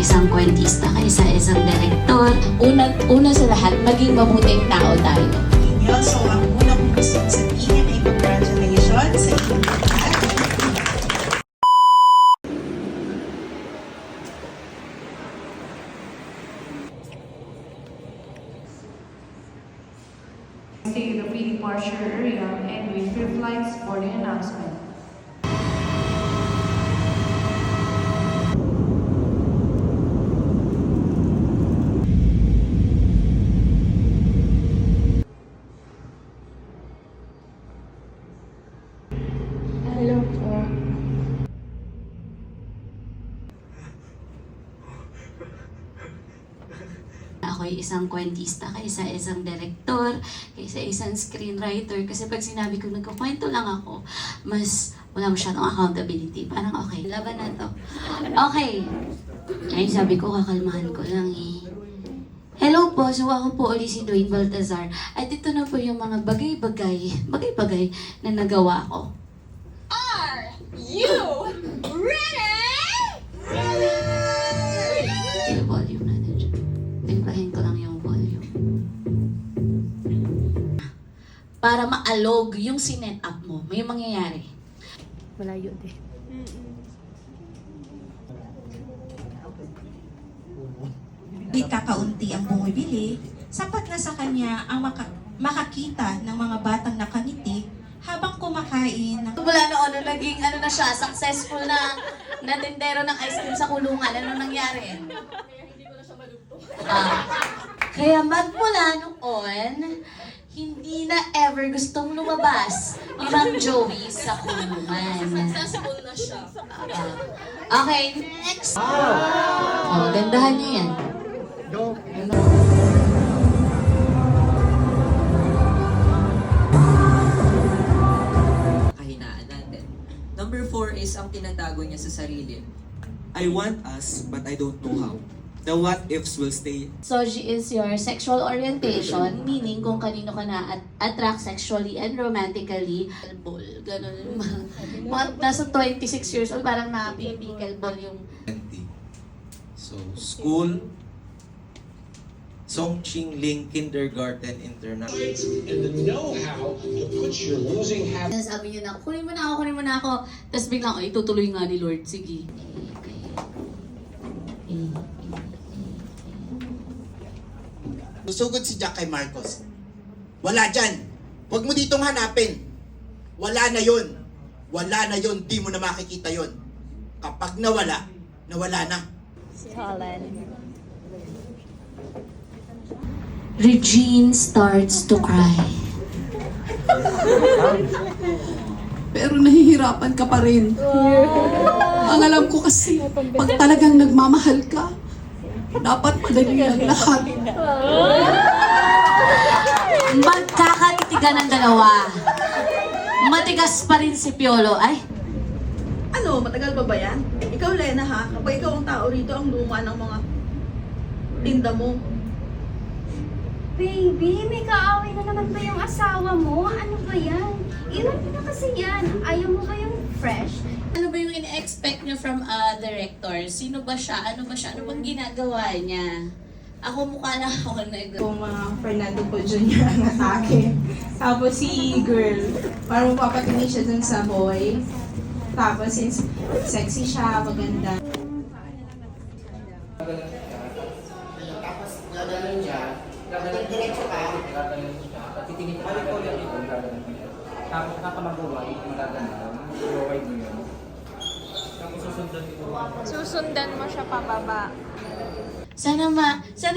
isang kwentista kaysa isang direktor. Una sa lahat, maging mabuting tao tayo. So, ang una kong gusto sabihin ay congratulations sa inyong lahat. Stay in the pre-departure area and wait for flight's boarding announcement. Hello po. Ako'y isang kwentista kaysa isang direktor, kaysa isang screenwriter. Kasi pag sinabi ko nagkukwento lang ako, mas wala masyadong accountability. Parang okay, laban na to. Okay. Ay, sabi ko, kakalmahan ko lang eh. Hello po, so ako po ulit si Dwayne Baltazar. At ito na po yung mga bagay-bagay na nagawa ko. Are you ready? Yung volume natin dyan. Timplahin ko lang yung volume. Para maalog yung sinet up mo, may mangyayari. Malayo din. Di kakaunti ang bumibili, sapat na sa kanya ang makakita ng mga batang nakangiti habang kumakain ng Mula noon, naging na siya, successful na tindero ng ice cream sa kulungan. Ano nangyari? Kaya magmula noon, hindi na ever gustong lumabas ni Ma'am Joey sa kulungan. Successful na siya. Okay, next. Oh, gandahan niyo yan. Kahinaan natin. Number 4 is ang tinatago niya sa sarili. I want us, but I don't know how. The what ifs will stay. Soji is your sexual orientation, meaning kung kanino ka na attract sexually and romantically. Ball, ganun. Mga nasa 26 years old, parang napipikal ball yung... So, school, Songching Ling Kindergarten International. And the know-how to put your losing habits. Sabi niyo na, kunin mo na ako. Tapos biglang, ay, tutuloy nga ni Lord. Sige. Susugod si Jack kay Marcos. Wala dyan. Huwag mo ditong hanapin. Wala na yun. Wala na yun. Di mo na makikita yun. Kapag nawala, nawala na. Regine starts to cry. Pero nahihirapan ka pa rin. Ang alam ko kasi, pag talagang nagmamahal ka, dapat madali lang lahat. Magkakatitigan ng dalawa. Matigas pa rin si Piolo. Ay, Ano, matagal pa ba yan? Ikaw, Lena, ha? Kapag ikaw ang tao rito, ang luma ng mga tinda mo. Baby, may kaaway na naman ba yung asawa mo? Ano ba yan? Ilan mo na kasi yan? Ayaw mo ba yung fresh? ano ba yung in-expect nyo from a director? Sino ba siya? Ano ba siya? Ano bang ginagawa niya? Ako mukha lang ako kung mga Fernando po Jr. ang atake. Tapos si girl, parang papatingin siya dun sa boy. Tapos since sexy siya, maganda. Tapos gaganon niya, diretso ka. Titingin ka pa rin dito, gagawin mo. Tapos kakamagawa, magaganda. Provide mo yun. Tapos Susundan mo siya pababa. Sana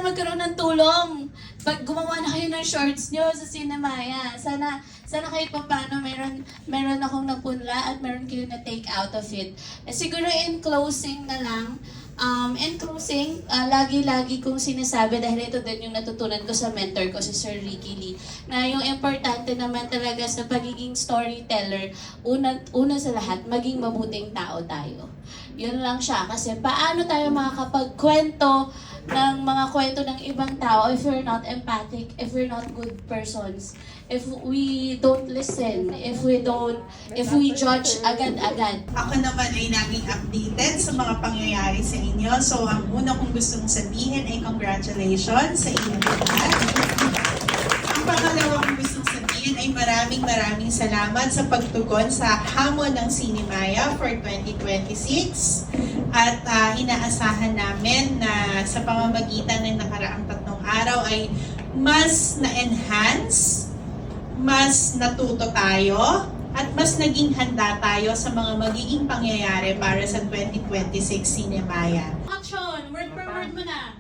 magkaroon ng tulong. Pag gumawa na kayo ng shorts nyo sa Cinemaya, sana kahit pa paano meron akong napunla at meron kayo na take out of it. Siguro in closing na lang, lagi-lagi kong sinasabi dahil ito din yung natutunan ko sa mentor ko, si Sir Ricky Lee, na yung importante naman talaga sa pagiging storyteller, una sa lahat, maging mabuting tao tayo. Yun lang siya. Kasi paano tayo makakapagkwento ng mga kwento ng ibang tao if we're not empathic, if we're not good persons, if we don't listen, if we judge agad-agad. Ako naman ay naging updated sa mga pangyayari sa inyo. So, ang una kong gustong sabihin ay congratulations sa inyong lahat. Ang pangalawa kong gustong sabihin ay maraming salamat sa pagtugon sa hamon ng Cinemaya for 2026. At inaasahan namin na sa pamamagitan ng nakaraang 3 araw ay mas na-enhance, mas natuto tayo, at mas naging handa tayo sa mga magiging pangyayari para sa 2026 Cinemaya. Action! Word per word mo na.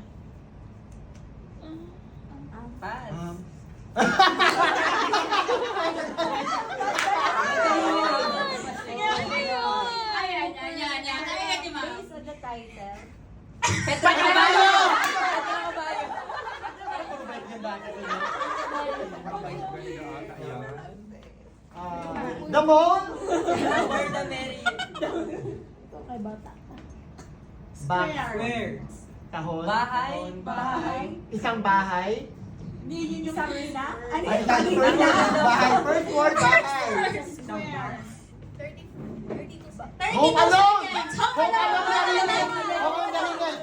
Damo? Square. Kahon. Bahay. Isang bahay. Hindi yun yung arena? Ay, bahay. First word, bahay. Home Alone! Home Alone dahilan! Home dahilan!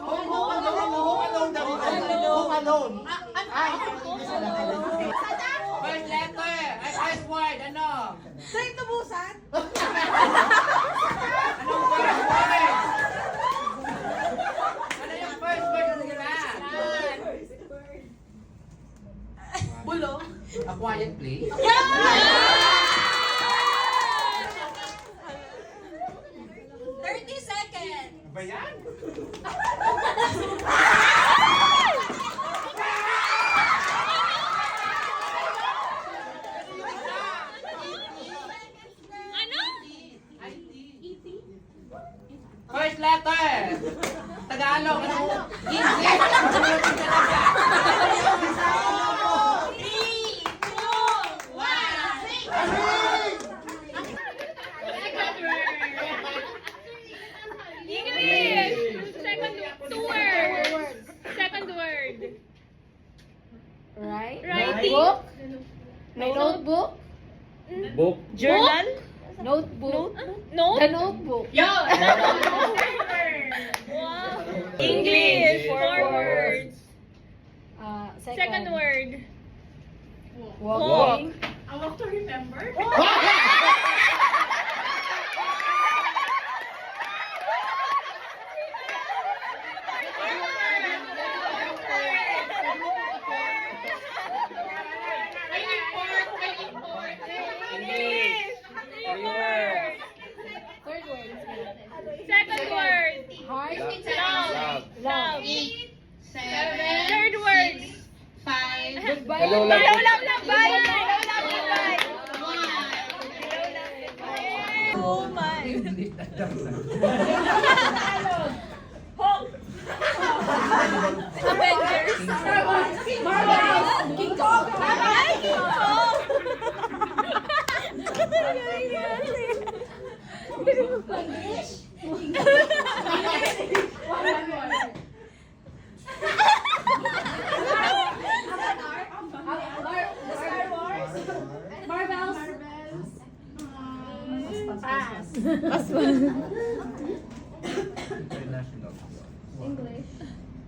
Home Alone dahilan! Home Alone! Ay, first letter! Ay, first word, ano? Train to Busan? Anong first word? Ano yung first word na sila? Bulo? A quiet place? Ba yan? First letter. Tagalog. English. Second word. Writing. Notebook. Book. Journal. Notebook. The notebook. Yo! Wow. English. 4 words. Second word. Walk. I want to remember. Second word. Love. 7. Third word. 5. Goodbye. Hello, love. Bye. Oh my. Avengers. Marvel. King Kong. King Kong.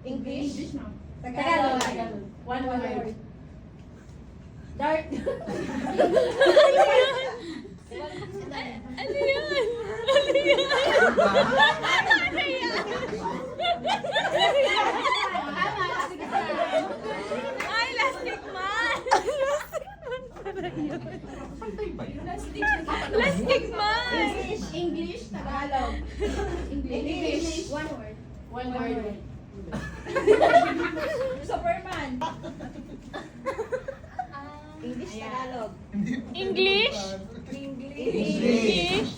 English. Tagalog. One word. Dark. Ano yan? Ay, Lastic Man! Lastic Man! English. Tagalog. English. One word. One word. Superman. English. Tagalog. English? English.